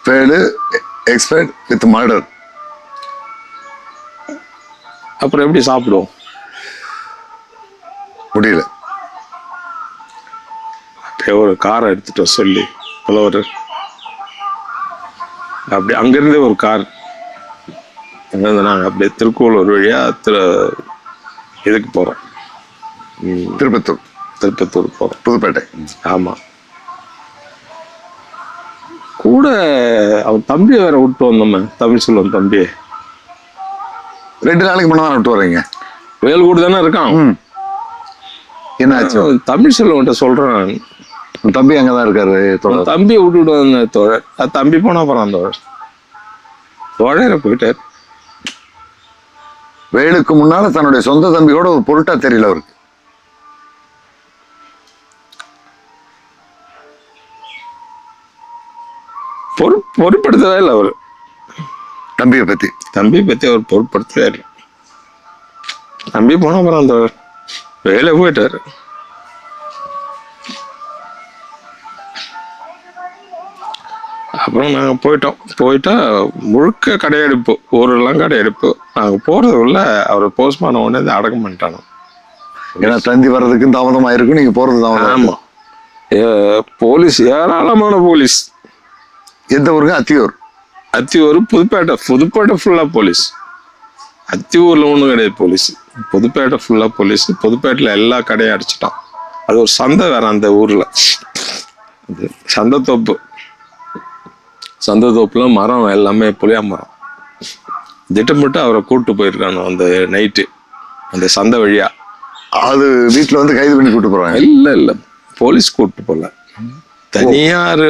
Velu expert with murder. அப்புறம் எப்படி சாப்பிடுவோம்? முடியல. அப்படியே ஒரு காரை எடுத்துட்டு சொல்லி புலவர் அப்படி அங்கிருந்தே ஒரு கார் நாங்கள் அப்படியே திருக்கோளூர் வழியா இதுக்கு போறோம். திருப்பத்தூர் போறோம். புதுப்பேட்டை. ஆமா. கூட அவன் தம்பியை வேற விட்டு வந்தோமே, தமிழ் செல்வன் தம்பியை. 2 நாளைக்கு முன்னாடி விட்டு வரீங்க. வேல் கூட தானே இருக்கான். என்ன ஆச்சு? தமிழ் செல்வன்ட்ட சொல்றேன், தம்பி அங்கதான் இருக்காரு. தம்பியை விட்டுட்டு வந்த தோழர். தம்பி போனா அப்புறம் அந்த தோழரை போயிட்டார். வேலுக்கு முன்னால தன்னுடைய சொந்த தம்பியோட ஒரு பொருட்டா தெரியல அவருக்கு. பொருட்படுத்தவே இல்லை அவரு. தம்பியை பத்தி அவர் பொருட்படுத்தவே இல்லை. தம்பி போன அப்புறம் அந்த வேலை போயிட்டாரு. அப்புறம் நாங்கள் போயிட்டா முழுக்க கடையெடுப்பு, ஊரெல்லாம் கடையெடுப்பு. நாங்கள் போறதுக்குள்ள அவர் போஸ்ட்மார்ட்டம் உடனே அடக்கம் பண்ணிட்டாங்க. ஏன்னா தந்தி வர்றதுக்கு தாமதம் ஆயிருக்கும், நீங்க போறது தாமதம். ஆமா, போலீஸ் ஏராளமான போலீஸ். எந்த ஊருக்கு? அத்தியூர் புதுப்பேட்டை ஃபுல்லா போலீஸ். அத்தியூர்ல ஒண்ணும் கிடையாது போலீஸ், புதுப்பேட்டை ஃபுல்லா போலீஸ். புதுப்பேட்டையில எல்லா கடையும் அடிச்சுட்டான். அது ஒரு சந்தை வேற அந்த ஊர்ல, சந்தத்தோப்புல மரம் எல்லாமே புளியா மரம். திட்டமிட்டு அவரை கூப்பிட்டு போயிருக்கானு அந்த நைட்டு அந்த சந்தை வழியா. அது வீட்டுல வந்து கைது பண்ணி கூட்டு போறாங்க? இல்ல போலீஸ் கூப்பிட்டு போல, தனியார்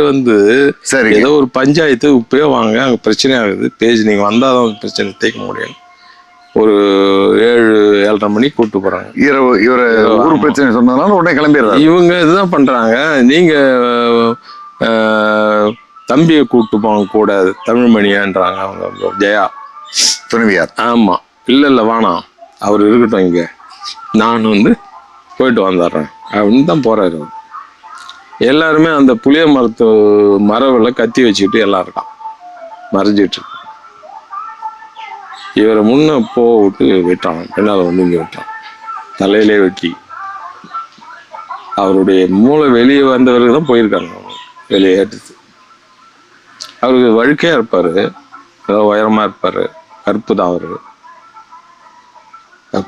சரி ஏதோ ஒரு பஞ்சாயத்து உப்பே வாங்க, அங்க பிரச்சனை ஆகுது, பேஜ் நீங்க வந்தாதான் பிரச்சனை தீர்க்க முடியும். ஒரு 7-7:30 மணிக்கு கூப்பிட்டு போறாங்க. இவரை ஊர் பிரச்சனை சொன்னதுனால உடனே கிளம்பிடுறாங்க. இவங்க இதுதான் பண்றாங்க, நீங்க தம்பியை கூப்பிட்டு போங்க கூடாது, தமிழ்மணியான்றாங்க அவங்க. ஜெயா துணைவியார். ஆமா, இல்ல வேணாம், அவர் இருக்கட்டும், இங்க நான் போயிட்டு வந்துடுறேன் அப்படின்னு தான் போறாரு. எல்லாருமே அந்த புளிய மரவுல கத்தி வச்சுக்கிட்டு எல்லாம் இருக்கான், மறைஞ்சிட்டு. இவரை முன்ன விட்டு விட்டான், பின்னால இங்க விட்டான், தலையிலே வெட்டி. அவருடைய மூளை வெளியே வந்தவருக்கு தான் போயிருக்காங்க, வெளியே ஏற்றுது. அவருக்கு வழுக்கையா இருப்பாரு, உயரமா இருப்பாரு, கருப்பு தான் அவரு.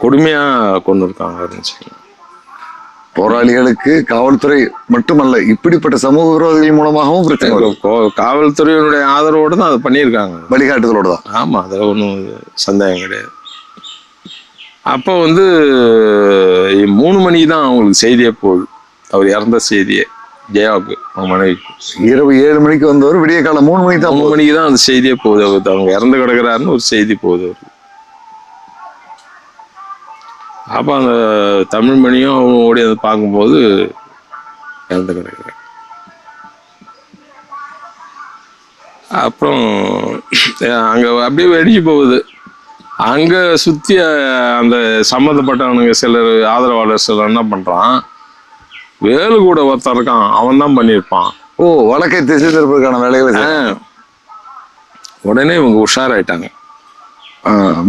கொடுமையா கொண்டு இருக்காங்க. போராளிகளுக்கு காவல்துறை மட்டுமல்ல, இப்படிப்பட்ட சமூக விரோதிகள் மூலமாகவும் பிரச்சனை. காவல்துறையினுடைய ஆதரவோடு தான் அதை பண்ணியிருக்காங்க, வழிகாட்டுதலோடு தான். ஆமா, அதுல ஒன்றும் சந்தேகம் கிடையாது. அப்போ 3 மணிக்கு தான் அவங்களுக்கு செய்தியே போகுது, அவர் இறந்த செய்தியே. ஜெயாவுக்கு அவங்க மனைவிக்கு இரவு 7 மணிக்கு வந்தவர் விடிய காலம் 3 மணிக்கு தான் 3 மணிக்கு தான் அந்த செய்தியே போகுது. அவங்க இறந்து கிடக்குறாருன்னு ஒரு செய்தி போகுது அவருக்கு. அப்ப அந்த தமிழ்மணியும் அவங்க ஓடி பார்க்கும்போது இறந்து கிடக்குறாரு. அப்புறம் அங்க அப்படியே வெடிச்சு போகுது. அங்க சுத்தி அந்த சம்மந்தப்பட்டவனுங்க சிலர், ஆதரவாளர் சிலர் என்ன பண்றான், வேலு கூட ஒருத்தன் இருக்கான், அவன் தான் பண்ணியிருப்பான். வழக்கை திசை திருப்பதற்கான வேலைகளை. உடனே இவங்க உஷாராயிட்டாங்க.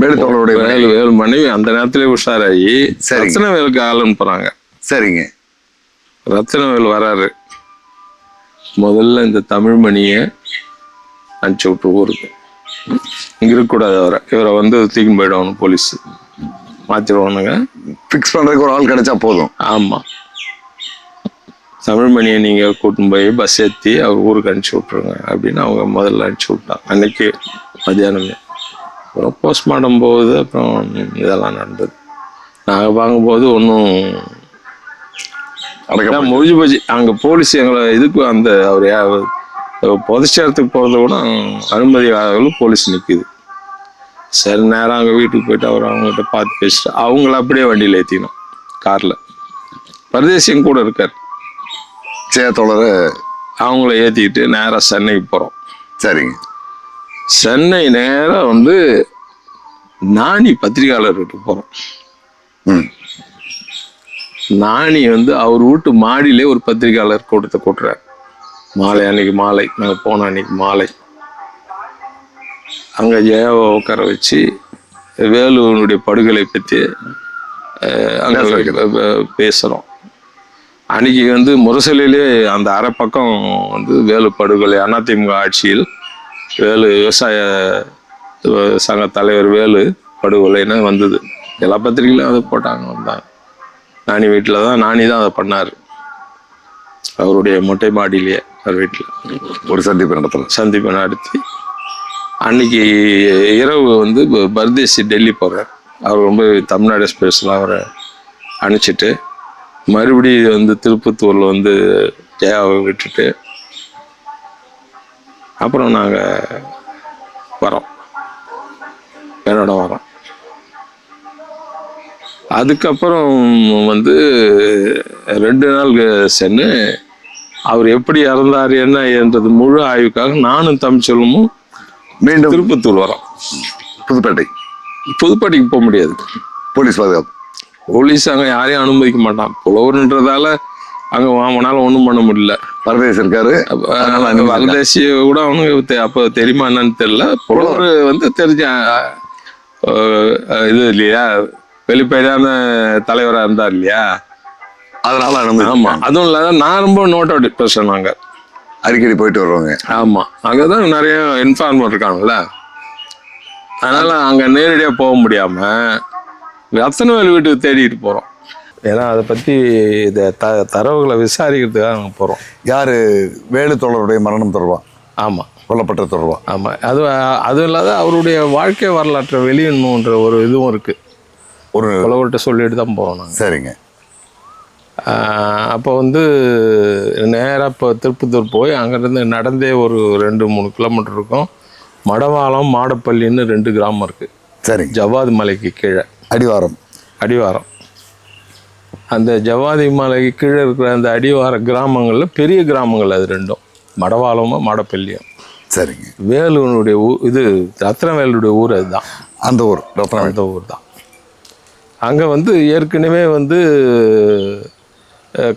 வேலு மனைவி அந்த நேரத்திலே உஷாராயி ரத்தினவேலுக்கு ஆள் அனுப்புறாங்க. சரிங்க. ரத்தினவேல் வராரு. முதல்ல இந்த தமிழ்மணிய அனுப்பிச்சு விட்டு ஊருக்கு, இங்க இருக்கக்கூடாது, இவரை தூக்கி போயிடுவானு போலீஸ் மாத்திடுவானுங்க. பிக்ஸ் பண்றதுக்கு ஒரு ஆள் கிடைச்சா போதும். ஆமா, தமிழ்மணியை நீங்க கூட்டின்னு போய் பஸ் ஏற்றி அவர் ஊருக்கு அனுப்பிச்சு விட்டுருங்க அப்படின்னு அவங்க முதல்ல அனுப்பிச்சு விட்டாங்க அன்னைக்கு மத்தியானமே. அப்புறம் போஸ்ட்மார்ட்டம் போகுது. அப்புறம் இதெல்லாம் நடந்தது. நாங்கள் பார்க்கும்போது ஒன்றும் முடிஞ்சு போச்சு. அங்கே போலீஸ் எங்களை இதுக்கு அந்த அவர் புதைச்சேரத்துக்கு போகிறத கூட அனுமதி போலீஸ் நிற்குது. சரி, நேரம் அங்கே வீட்டுக்கு போயிட்டு அவங்ககிட்ட பார்த்து பேசிட்டு அவங்கள அப்படியே வண்டியில் ஏற்றினோம், காரில். பரதேசியம் கூட இருக்கார், சேத்தோழரை. அவங்கள ஏற்றிக்கிட்டு நேராக சென்னைக்கு போகிறோம். சரிங்க. சென்னை நேரம் நாணி பத்திரிகையாளர்கிட்ட போகிறோம். நாணி அவர் வீட்டு மாடியிலே ஒரு பத்திரிகையாளர் கூட்டத்தை கூட்டுறாரு. மாலை, அன்னைக்கு மாலை, நாங்கள் போன அன்னைக்கு மாலை அங்கே ஜெயாவை உட்கார வச்சு வேலுவனுடைய படுகொலை பற்றி அங்கே பேசுகிறோம். அன்னைக்கு வந்து முரசொலியிலே அந்த அரை பக்கம் வந்து வேலு படுகொலை, அதிமுக ஆட்சியில் வேலு விவசாய சங்க தலைவர் வேலு படுகொலைன்னு வந்தது. எல்லா பத்திரிகையிலும் அதை போட்டாங்க. வந்தாங்க. நானி வீட்டில் தான், நானி தான் அதை பண்ணார். அவருடைய மொட்டை மாடியிலேயே அவர் வீட்டில் ஒரு சந்திப்பு நடத்தி அன்னைக்கு இரவு வந்து பர்தேசி டெல்லி போகிறார். அவர் ரொம்ப தமிழ்நாடு எக்ஸ்பிரஸில் அவரை அனுப்பிச்சிட்டு மறுபடியும் வந்து திருப்பத்தூரில் வந்து ஜெயாவை விட்டுட்டு அப்புறம் நாங்கள் வரோம், என்னோட வரோம். அதுக்கப்புறம் வந்து 2 நாள் சென்று அவர் எப்படி இறந்தார் என்ன என்றது முழு ஆய்வுக்காக நானும் தமிழ்ச்செல்வமும் மீண்டும் திருப்பத்தூர் வரோம். புதுப்பேட்டைக்கு போக முடியாது, போலீஸ் பாதுகாப்பு. போலீஸ் அங்கே யாரையும் அனுமதிக்க மாட்டான். புலவர்ன்றதால அங்கே வாங்கினாலும் ஒன்றும் பண்ண முடியல. பரதேசி இருக்காரு, பரதேசிய கூட அவனுக்கு அப்போ தெரியுமா என்னன்னு தெரியல. புலவர் வந்து தெரிஞ்ச இது இல்லையா, வெளிப்படையான தலைவராக இருந்தார் இல்லையா, அதனால ஆமா. அதுவும் இல்லாத நான் ரொம்ப நோட் அவுட் டிப்ரெஷன். அங்கே அடிக்கடி போயிட்டு வருவாங்க. ஆமா, அங்கதான் நிறைய இன்ஃபார்மர் இருக்காங்கல்ல, அதனால அங்க நேரடியா போக முடியாம ரத்தனவேலு வீட்டுக்கு தேடிட்டு போறோம். ஏன்னா அதை பத்தி இதை தரவுகளை விசாரிக்கிறதுக்காக நாங்கள் போறோம். யாரு? வேலு தோழருடைய மரணம் தொடர்பா? ஆமா, கொல்லப்பட்ட தொடர்பா? ஆமா. அதுவும் இல்லாத அவருடைய வாழ்க்கை வரலாற்றை வெளியிடணுன்ற ஒரு இதுவும் இருக்கு. ஒரு புலவர்கிட்ட சொல்லிட்டு தான் போறோம் நாங்கள். சரிங்க. அப்போ வந்து நேராக இப்போ திருப்பத்தூர் போய் அங்கேருந்து நடந்தே ஒரு 2-3 கிலோமீட்டர் இருக்கும். மடவாளம், மாடப்பள்ளின்னு 2 கிராமம் இருக்குது. சரி. ஜவ்வாது மலைக்கு கீழே அடிவாரம். அந்த ஜவ்வாதி மலைக்கு கீழே இருக்கிற அந்த அடிவார கிராமங்களில் பெரிய கிராமங்கள் அது 2ம், மடவாளமும் மாடப்பள்ளியும். சரிங்க. வேலுனுடைய இது ரத்னவேலுடைய ஊர் அதுதான். அந்த ஊர் தான். அங்கே வந்து ஏற்கனவே வந்து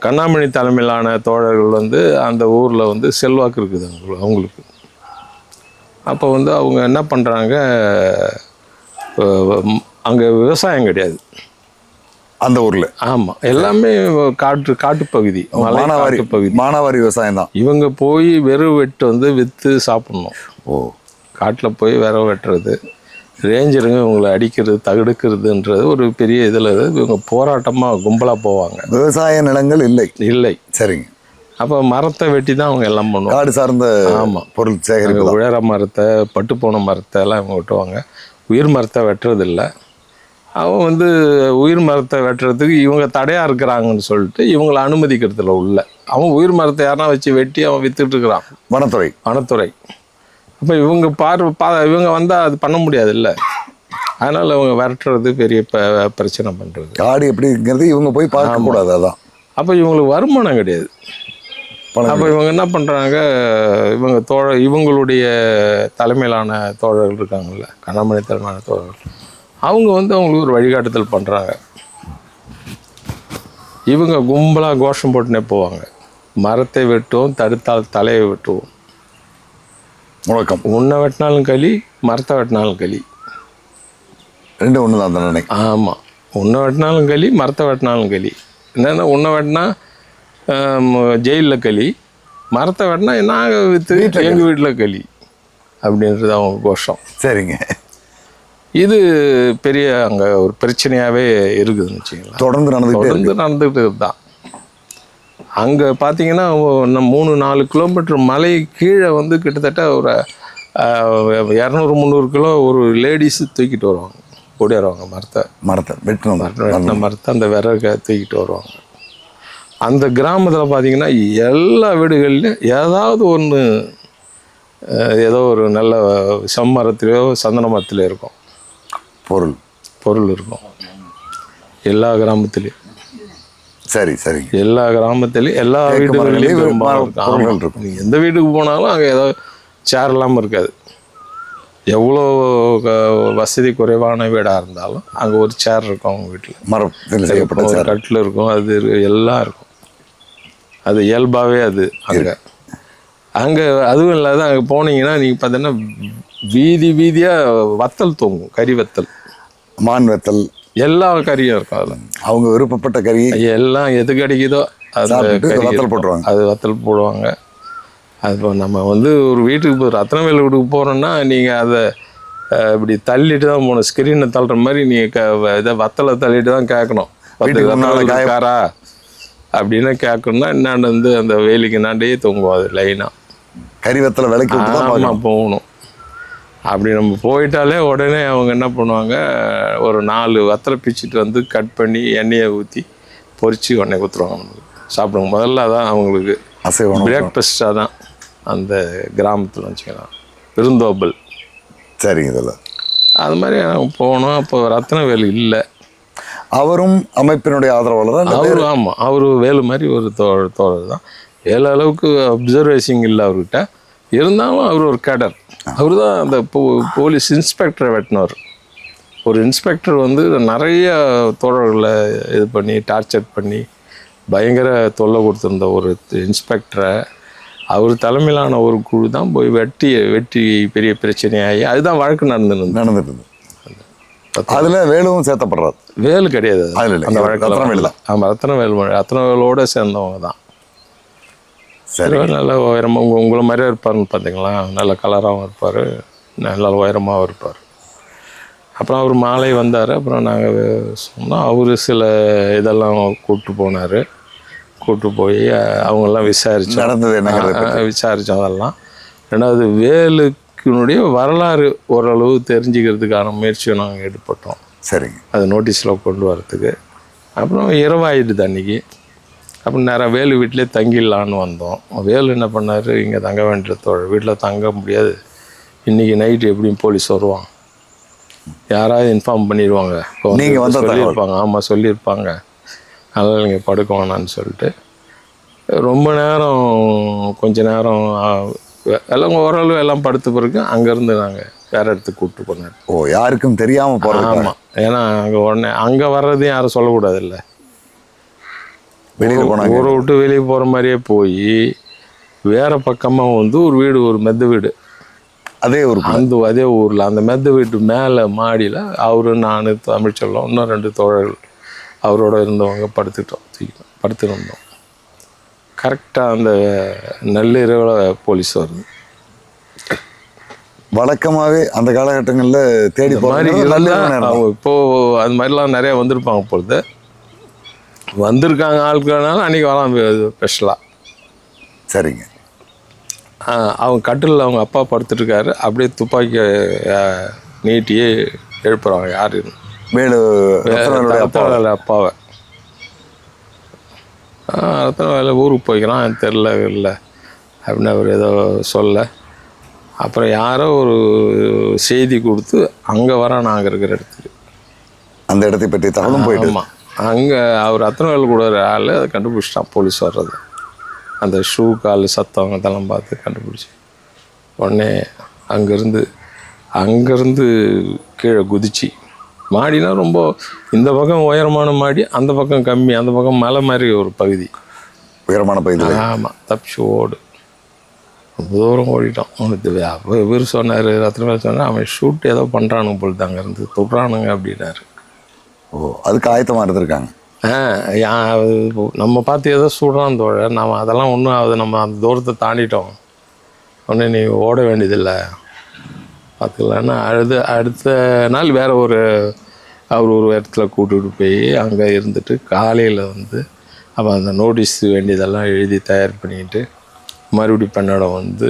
கண்ணாமணி தலைமையிலான தோழர்கள் வந்து அந்த ஊரில் வந்து செல்வாக்கு இருக்குது அவங்களுக்கு. அப்போ வந்து அவங்க என்ன பண்ணுறாங்க, அங்கே விவசாயம் கிடையாது அந்த ஊரில். ஆமாம், எல்லாமே காட்டுப்பகுதி, மானாவாரி விவசாயம் தான். இவங்க போய் விறகு வெட்டு வந்து விற்று சாப்பிட்ணும். காட்டில் போய் விறகு வெட்டுறது, ரேஞ்சருங்க இவங்களை அடிக்கிறது, தடுக்கிறதுன்றது ஒரு பெரிய இதில் இவங்க போராட்டமாக கும்பலாக போவாங்க. விவசாய நிலங்கள் இல்லை. சரிங்க. அப்போ மரத்தை வெட்டி தான் அவங்க எல்லாம் பண்ணுவாங்க. காடு சார்ந்த பொருள் சேகரிப்பு. உயர மரத்தை, பட்டு போன மரத்தை எல்லாம் இவங்க வெட்டுவாங்க. உயிர் மரத்தை வெட்டுறதில்லை. அவன் வந்து உயிர் மரத்தை வெட்டுறதுக்கு இவங்க தடையாக இருக்கிறாங்கன்னு சொல்லிட்டு இவங்களை அனுமதிக்கிறதுல உள்ள. அவன் உயிர் மரத்தை யாரா வச்சு வெட்டி அவன் வித்துட்டு இருக்கிறான். வனத்துறை. அப்போ இவங்க இவங்க வந்தால் அது பண்ண முடியாது இல்லை, அதனால் அவங்க விரட்டுறது பெரிய பிரச்சனை பண்ணுறது. காடு எப்படிங்கிறது இவங்க போய் பார்க்க கூடாது. அதான். அப்போ இவங்களுக்கு வருமானம் கிடையாது. அப்போ இவங்க என்ன பண்ணுறாங்க, இவங்களுடைய தலைமையிலான தோழர்கள் இருக்காங்கல்ல, கண்ணாமணி தலைமையிலான தோழர்கள், அவங்க வந்து அவங்களுக்கு ஒரு வழிகாட்டுதல் பண்ணுறாங்க. இவங்க கும்பலாக கோஷம் போட்டுனே போவாங்க, மரத்தை வெட்டுவோம், தடுத்தால் தலையை வெட்டுவோம், முழக்கம். உன்னை வெட்டினாலும் களி, மரத்தை வெட்டினாலும் களி, 2 ஒன்று தான் தானே? ஆமாம், உன்னை வெட்டினாலும் களி, மரத்தை வெட்டினாலும் களி. என்னென்னா உன்னை வெட்டினா ஜெயிலில் களி, மரத்தை வெட்டினா நாங்கள் விற்று எங்கள் வீட்டில் களி அப்படின்றது அவங்க கோஷம். சரிங்க. இது பெரிய அங்கே ஒரு பிரச்சனையாகவே இருக்குதுன்னு வச்சுக்கலாம். தொடர்ந்து நடந்துக்கிட்டு தான். அங்கே பார்த்தீங்கன்னா 3-4 கிலோமீட்டர் மலை கீழே வந்து கிட்டத்தட்ட ஒரு 200-300 கிலோ ஒரு லேடிஸு தூக்கிட்டு வருவாங்க, ஓடிடுவாங்க மரத்தை வெட்டின மரத்தை அந்த விறகை தூக்கிட்டு வருவாங்க. அந்த கிராமத்தில் பார்த்தீங்கன்னா எல்லா வீடுகள்லையும் ஏதாவது ஒன்று, ஏதோ ஒரு நல்ல செம்மரத்துலையோ சந்தன மரத்துலையோ இருக்கும், பொருள் இருக்கும் எல்லா கிராமத்துலேயும். சரி. எல்லா கிராமத்துலேயும் எல்லா வீடுகள்லையும் இருக்கும். நீங்கள் எந்த வீட்டுக்கு போனாலும் அங்கே ஏதோ சேர் இல்லாமல் இருக்காது. எவ்வளோ வசதி குறைவான வீடாக இருந்தாலும் அங்கே ஒரு சேர் இருக்கும் அவங்க வீட்டில், ஒரு கட்டில் இருக்கும், அது எல்லாம் இருக்கும். அது இயல்பாகவே அது அங்கே அதுவும் இல்லாத அங்கே போனீங்கன்னா நீங்கள் பார்த்தீங்கன்னா வீதி வீதியாக வத்தல் தொங்கும், கறி வத்தல், மான் வெத்தல், எல்லா கறியும் இருக்கும் அதில். அவங்க விருப்பப்பட்ட கறி எல்லாம் எது கிடைக்குதோ அந்த சாப்பிட்டுட்டு கறி வத்தல் இருக்கும். போட்டுருவாங்க. அது வத்தல் போடுவாங்க. அது இப்போ நம்ம வந்து ஒரு வீட்டுக்கு இப்போ ரத்னவேல் வீட்டுக்கு போகிறோன்னா நீங்கள் அதை இப்படி தள்ளிட்டு தான் போகணும். ஸ்க்ரீனை தள்ளுற மாதிரி நீங்கள் இதை வத்தலை தள்ளிட்டு தான் கேட்கணும். வீட்டுக்கு முன்னால காய- காரா அப்படின்னு கேட்கணும்னா என்னாண்டு வந்து அந்த வேலிக்கு நாண்டே தொங்கும் அது லைனாக. கறி வெத்தலை விலைக்கு விட்டு தான் பார்க்கணும். ஆமாம், போகணும். அப்படி நம்ம போயிட்டாலே உடனே அவங்க என்ன பண்ணுவாங்க, ஒரு 4 வத்தலை பிச்சுட்டு வந்து கட் பண்ணி எண்ணெயை ஊற்றி பொரிச்சு உடனே ஊற்றுருவாங்க நமக்கு சாப்பிடுங்க. முதல்ல அதான் அவங்களுக்கு அசைவம் பிரேக்ஃபாஸ்ட்டாக தான் அந்த கிராமத்தில் வச்சுக்கலாம், விருந்தோம்பல். சரிங்க இதில் அது மாதிரி நாங்கள் போனோம். அப்போ ரத்னவேலு இல்லை, அவரும் அமைப்பினுடைய ஆதரவாளர். அவரு. ஆமாம், அவர் வேலு மாதிரி ஒரு தோழர் தான். வேலு அளவுக்கு அப்சர்வேஷன் இல்லை அவர்கிட்ட, இருந்தாலும் அவர் ஒரு கேடர். அவர் தான் அந்த போலீஸ் இன்ஸ்பெக்டரை வெட்டினவர். ஒரு இன்ஸ்பெக்டர் வந்து நிறைய தோழர்களை இது பண்ணி டார்ச்சர் பண்ணி பயங்கர தொல்லை கொடுத்துருந்த ஒரு இன்ஸ்பெக்டரை அவர் தலைமையிலான ஒரு குழு தான் போய் வெட்டி பெரிய பிரச்சனையாகி அதுதான் வழக்கு நடந்துட்டு. அதுல வேலுவும் சேர்த்தப்படுறாரு. வேலு கிடையாது அதுல இல்ல. அந்த ரத்னவேலு வழக்கில். தான். ஆமாம், ரத்னவேலோட சேர்ந்தவங்க தான். சரி. நல்ல உயரமாக உங்களை மாதிரியே இருப்பார்னு பார்த்தீங்களா, நல்ல கலராகவும் இருப்பார், நல்ல உயரமாகவும் இருப்பார். அப்புறம் அவர் மாலை வந்தார். அப்புறம் நாங்கள் சொன்னோம், அவர் சில இதெல்லாம் கூப்பிட்டு போனார். கூப்பிட்டு போய் அவங்கெல்லாம் நடந்தது என்னங்கிறத பத்தி. விசாரித்தோம் அதெல்லாம். ரெண்டாவது வேலுக்கினுடைய வரலாறு ஓரளவு தெரிஞ்சுக்கிறதுக்கான முயற்சியை நாங்கள் ஈடுபட்டோம். சரிங்க. அது நோட்டீஸில் கொண்டு வரத்துக்கு. அப்புறம் இரவாயிடுது அன்றைக்கி. அப்புறம் நேரம் வேலு வீட்டிலே தங்கிடலான்னு வந்தோம். வேலு என்ன பண்ணார், இங்கே தங்க வேண்டிய தோழர் வீட்டில் தங்க முடியாது, இன்றைக்கி நைட்டு எப்படியும் போலீஸ் வருவான், யாராவது இன்ஃபார்ம் பண்ணிடுவாங்க, நீங்கள் வந்து சொல்லியிருப்பாங்க. ஆமாம், சொல்லியிருப்பாங்க, அதனால் நீங்கள் படுக்க வேணான்னு சொல்லிட்டு ரொம்ப நேரம் கொஞ்ச நேரம் எல்லாம் ஓரளவு எல்லாம் படுத்த பிறகு அங்கேருந்து நாங்கள் வேறு இடத்துக்கு கூப்பிட்டு போனார். ஓ, யாருக்கும் தெரியாமல் போகிறது. ஆமாம், ஏன்னா அங்கே உடனே அங்கே வர்றதையும் யாரும் சொல்லக்கூடாது இல்லை. வெளியில் போனாங்க. ஊரை விட்டு வெளியே போகிற மாதிரியே போய் வேறு பக்கமாக வந்து ஒரு வீடு, ஒரு மெத்த வீடு, அதே ஒரு அதே ஊரில் அந்த மெத்த வீட்டு மேலே மாடியில் அவரு, நான், தமிழ்ச்செல்வம், இன்னும் 2 தோழர்கள் அவரோட இருந்தவங்க படுத்துட்டு இருந்தோம். கரெக்டாக அந்த நள்ளிரவில் போலீஸ் வருது. வழக்கமாகவே அந்த காலகட்டங்களில் தேடி மாதிரி அவங்க இப்போது அது மாதிரிலாம் நிறையா வந்திருப்பாங்க பொழுது. வந்திருக்காங்க ஆட்கள்னால அன்றைக்கி வரலாம் ஸ்பெஷலாக. சரிங்க. அவங்க கட்டிலில் அவங்க அப்பா படுத்துட்ருக்காரு, அப்படியே துப்பாக்கியை நீட்டியே எழுப்புறாங்க. யார்? வேலு அப்பாவை. ரத்னவேலு ஊருக்கு போய்க்கிறான், தெரில இல்லை அப்படின்னு அவர் ஏதோ சொல்ல. அப்புறம் யாரோ ஒரு செய்தி கொடுத்து அங்கே வர நாங்கள் இருக்கிற இடத்துக்கு, அந்த இடத்தை பற்றி தகவலும் போயிட்டு. ஆமாம், அங்கே அவர் ரத்னவேலு கூட ஒரு ஆள் அதை கண்டுபிடிச்சிட்டான், போலீஸ் வர்றது. அந்த ஷூ கால் சத்தம் அதெல்லாம் பார்த்து கண்டுபிடிச்சி உடனே அங்கேருந்து கீழே குதிச்சு, மாடினா ரொம்ப இந்த பக்கம் உயரமான மாடி, அந்த பக்கம் கம்மி, அந்த பக்கம் மலை மாதிரி ஒரு பகுதி, உயரமான பகுதி. ஆமாம், தப்பிச்சு ஓடு. ரொம்ப தூரம் ஓடிட்டோம். அப்போ இவர் சொன்னார், ரத்னவேலு சொன்னார், அவன் ஷூட் ஏதோ பண்ணுறானுங்க பொழுது, அங்கேருந்து தொடுறானுங்க அப்படின்னாரு. ஓ, அதுக்கு ஆயத்தமாக இருந்திருக்காங்க. நம்ம பார்த்து ஏதோ சுடுறான் தோழர், நம்ம அதெல்லாம் ஒன்றும் ஆகுது, நம்ம அந்த தூரத்தை தாண்டிட்டோம், ஒன்று நீ ஓட வேண்டியதில்லை பார்த்துக்கலான்னு அடுத்த நாள் வேறு அவர் ஒரு இடத்துல கூப்பிட்டு போய் அங்கே இருந்துட்டு காலையில் வந்து அப்போ அந்த நோட்டீஸ் வேண்டியதெல்லாம் எழுதி தயார் பண்ணிக்கிட்டு மறுபடியும் பெண்ணாடம் வந்து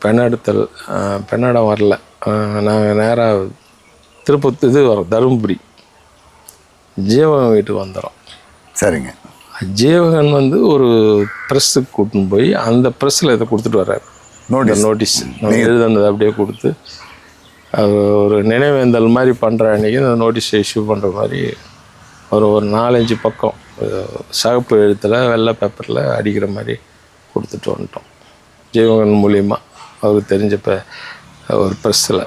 பெண்ணாடம் வரல, நாங்கள் நேராக திருப்பத்து வரோம், தருமபுரி ஜீவகன் வீட்டுக்கு வந்துடும். சரிங்க. ஜீவகன் வந்து ஒரு ப்ரெஸ்ஸுக்கு கூட்டின்னு போய் அந்த ப்ரெஸ்ஸில் இதை கொடுத்துட்டு வர்றாரு, நோட்டீஸ் எழுதுனது அப்படியே கொடுத்து ஒரு நினைவேந்தல் மாதிரி பண்ணுற அன்றைக்கி அந்த நோட்டீஸை இஷ்யூ பண்ணுற மாதிரி ஒரு 4-5 பக்கம் சகப்பு எழுத்தில் வெள்ளை பேப்பரில் அடிக்கிற மாதிரி கொடுத்துட்டு வந்துட்டோம். ஜீவகன் மூலிமா அவருக்கு தெரிஞ்ச ஒரு ப்ரெஸ்ஸில்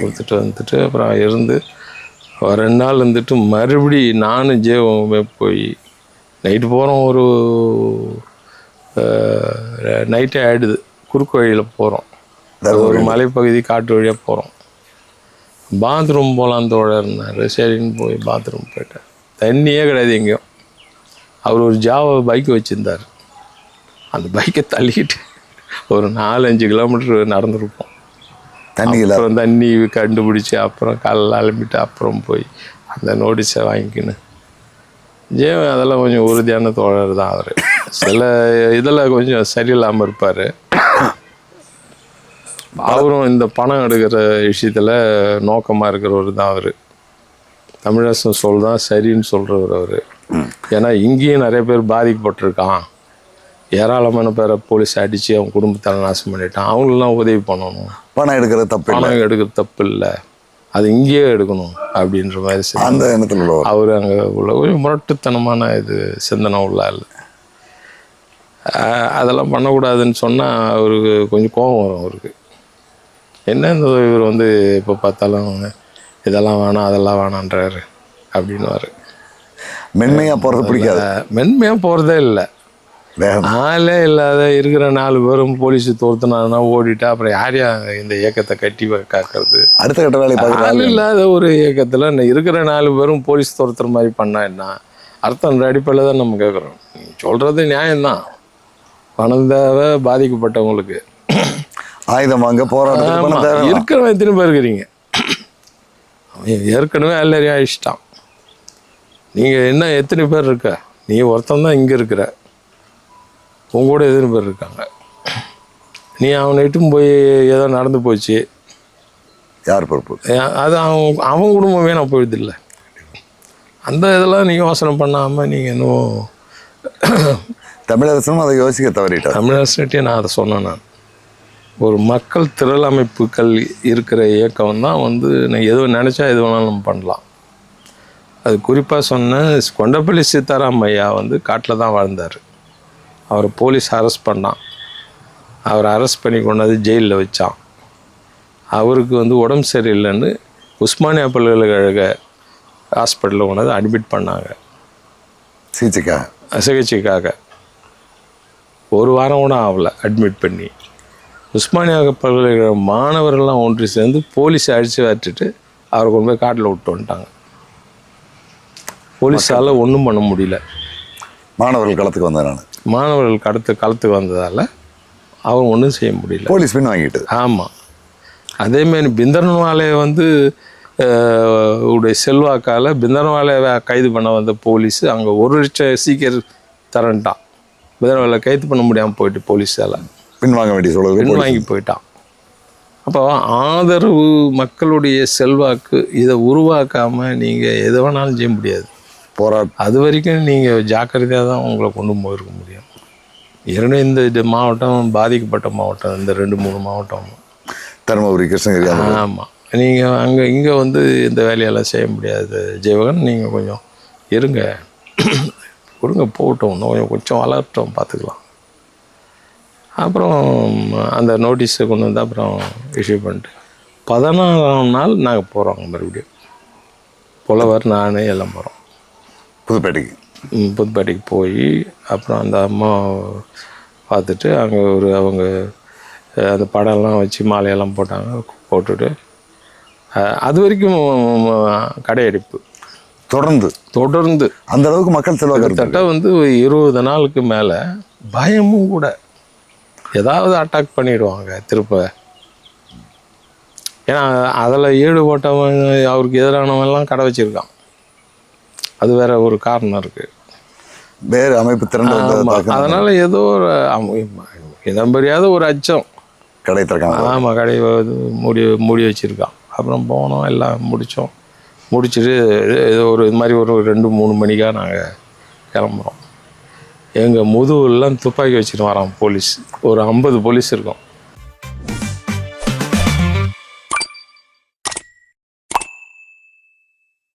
கொடுத்துட்டு வந்துட்டு அப்புறம் இருந்து ஒரு 2 நாள் இருந்துட்டு மறுபடி நானும் ஜீவமே போய் நைட்டு போகிறோம், ஒரு நைட்டே ஆகிடுது, குறுக்கு வழியில் போகிறோம். ஒரு மலைப்பகுதி காட்டு வழியாக போகிறோம். பாத்ரூம் போகலாம் தோழர்னார். சரின்னு போய் பாத்ரூம் போயிட்டேன். தண்ணியே கிடையாது எங்கேயும். அவர் ஒரு ஜாவா பைக் வச்சுருந்தார். அந்த பைக்கை தள்ளிக்கிட்டு ஒரு 4-5 கிலோமீட்டர் நடந்துருப்போம். அப்புறம் தண்ணி கண்டுபிடிச்சி அப்புறம் காலைல அலம்பிட்டு அப்புறம் போய் அந்த நோட்டீஸை வாங்கிக்கின்னு அதெல்லாம் கொஞ்சம் உறுதியான தோழர் தான் அவர். சில இதில் கொஞ்சம் சரியில்லாமல் இருப்பார். அவரும் இந்த பணம் எடுக்கிற விஷயத்தில் நோக்கமாக இருக்கிறவர் தான் அவர். தமிழரசன் சொல் தான் சரின்னு சொல்கிறவர் அவர். ஏன்னா இங்கேயும் நிறைய பேர் பாதிக்கப்பட்டிருக்கான். ஏராளமான பேரை போலீஸ் அடித்து அவங்க குடும்பத்தை நாசம் பண்ணிட்டான். அவங்களெலாம் உதவி பண்ணணும். பணம் எடுக்கிற தப்பு, பணம் எடுக்கிறது தப்பு இல்லை, அது இங்கேயே எடுக்கணும் அப்படின்ற மாதிரி அந்த எண்ணத்தில் அவர் அங்கே உள்ள கொஞ்சம் முரட்டுத்தனமான இது சிந்தனை உள்ள இல்லை. அதெல்லாம் பண்ணக்கூடாதுன்னு சொன்னால் அவருக்கு கொஞ்சம் கோபம் வரும். அவருக்கு என்ன இந்த இவர் வந்து இப்போ பார்த்தாலும் இதெல்லாம் வேணாம் அதெல்லாம் வேணான்றாரு அப்படின்னுவார். மென்மையாக போகிறது பிடிக்காது. மென்மையாக போகிறதே இல்லை. ஆளே இல்லாத இருக்கிற 4 பேரும் போலீஸ் தோர்த்துனாங்கன்னா ஓடிட்டா அப்புறம் யார் இந்த இயக்கத்தை கட்டி காக்கிறது? அடுத்த கட்ட வேலை ஆள் இல்லாத ஒரு இயக்கத்தில் இருக்கிற 4 பேரும் போலீஸ் தோர்த்துற மாதிரி பண்ணா என்ன அர்த்தம்? அடிப்படையில் தான் நம்ம கேட்குறோம். சொல்கிறது நியாயம்தான். பணம் தேவை பாதிக்கப்பட்டவங்களுக்கு, ஆயுதம் வாங்க போராட்டம் இருக்கிறவன் எத்தனை பேர் இருக்கிறீங்க? ஏற்கனவே எல்லாரையும் அழிச்சிட்டான். நீங்கள் என்ன எத்தனை பேர் இருக்க? நீ ஒருத்தன் தான் இங்கே இருக்கிற, உங்களோட எத்தனை பேர் இருக்காங்க? நீ அவனை இட்டும் போய் ஏதோ நடந்து போச்சு, யார் பொறுப்பு? அது அவன் குடும்பம் வேணாம் போயிடுது இல்லை. அந்த இதெல்லாம் நீங்கள் யோசனை பண்ணாமல் நீங்கள் இன்னும் தமிழரசனும் அதை யோசிக்க தவறிட்டார். தமிழரசன்கிட்டே நான் அதை சொன்னேன். நான் ஒரு மக்கள் திரள் அமைப்புகள் இருக்கிற இயக்கம் தான் வந்து நான் எதுவும் நினச்சா எது வேணாலும் நம்ம பண்ணலாம். அது குறிப்பாக சொன்னேன். கொண்டப்பள்ளி சீதாராம் ஐயா வந்து காட்டில் தான் வாழ்ந்தார். அவரை போலீஸ் அரெஸ்ட் பண்ணான். அவரை அரெஸ்ட் பண்ணி கொண்டாந்து ஜெயிலில் வச்சான். அவருக்கு வந்து உடம்பு சரியில்லைன்னு உஸ்மானியா பல்கலைக்கழக ஹாஸ்பிட்டலில் கொண்டாந்து அட்மிட் பண்ணாங்க சிகிச்சைக்காக. 1 வாரம் கூட ஆகலை அட்மிட் பண்ணி. உஸ்மானியா பல்கலைக்கழக மாணவர்கள்லாம் ஒன்று சேர்ந்து போலீஸை அடித்து வச்சுட்டு அவரை கொண்டு போய் காட்டில் விட்டு வந்துட்டாங்க. போலீஸால் ஒன்றும் பண்ண முடியல. மாணவர்கள் களத்துக்கு வந்தேன். மாணவர்கள் களத்துக்கு வந்ததால் அவங்க ஒன்றும் செய்ய முடியல. போலீஸ் பின் வாங்கிட்டு. ஆமாம். அதேமாரி பிந்தர்வாலே வந்து உடைய செல்வாக்கால் பிந்தர்வாலே கைது பண்ண வந்த போலீஸ் அங்கே 1 லட்சம் சீக்கிரம் தரன்ட்டான். பிந்தர்வாலை கைது பண்ண முடியாமல் போயிட்டு போலீஸால் பின்வாங்க வேண்டிய சொல்லுது. பின்வாங்கி போயிட்டான். அப்போ ஆதரவு மக்களுடைய செல்வாக்கு இதை உருவாக்காமல் நீங்கள் எது வேணாலும் செய்ய முடியாது. அது வரைக்கும் நீங்கள் ஜாக்கிரதையாக தான் உங்களை கொண்டு போயிருக்க முடியும். ஏன்னா இந்த மாவட்டம் பாதிக்கப்பட்ட மாவட்டம், இந்த 2-3 மாவட்டம் தருமபுரி, கிருஷ்ணகிரி. ஆமாம். நீங்கள் இங்கே வந்து இந்த வேலையெல்லாம் செய்ய முடியாது ஜெயவகன். நீங்கள் கொஞ்சம் இருங்க, கொடுங்க போகட்டும், இன்னும் கொஞ்சம் வளரட்டும், பார்த்துக்கலாம். அப்புறம் அந்த நோட்டீஸை கொண்டு வந்து அப்புறம் இஷ்யூ பண்ணிட்டு 14ஆம் நாள் நாங்கள் போகிறோங்க. மறுபடியும் புலவர் நான் எல்லாம் போகிறோம் புதுப்பேட்டைக்கு போய் அப்புறம் அந்த அம்மா பார்த்துட்டு அங்கே அவங்க அந்த படம்லாம் வச்சு மாலையெல்லாம் போட்டுட்டு அது வரைக்கும் கடையடைப்பு தொடர்ந்து அந்த அளவுக்கு மக்கள் கிட்டத்தட்ட வந்து 20 நாளுக்கு மேலே பயமும் கூட. ஏதாவது அட்டாக் பண்ணிடுவாங்க திருப்ப. ஏன்னா அதில் ஈடுபட்டவன் அவருக்கு எதிரானவெல்லாம் கடை வச்சுருக்கான். அது வேற ஒரு காரணம் இருக்குது, வேறு அமைப்பு திறந்து. அதனால் ஏதோ ஒரு இடம் பெரியாத ஒரு அச்சம். கடை திறக்காங்க. ஆமாம், கடை மூடி வச்சுருக்கான். அப்புறம் போனோம், எல்லாம் முடிச்சுட்டு ஏதோ ஒரு இது மாதிரி ஒரு 2-3 மணிக்காக நாங்கள் கிளம்புறோம். எங்கள் முதுகுலாம் துப்பாக்கி வச்சுட்டு வரான் போலீஸ். ஒரு 50 போலீஸ் இருக்கும்.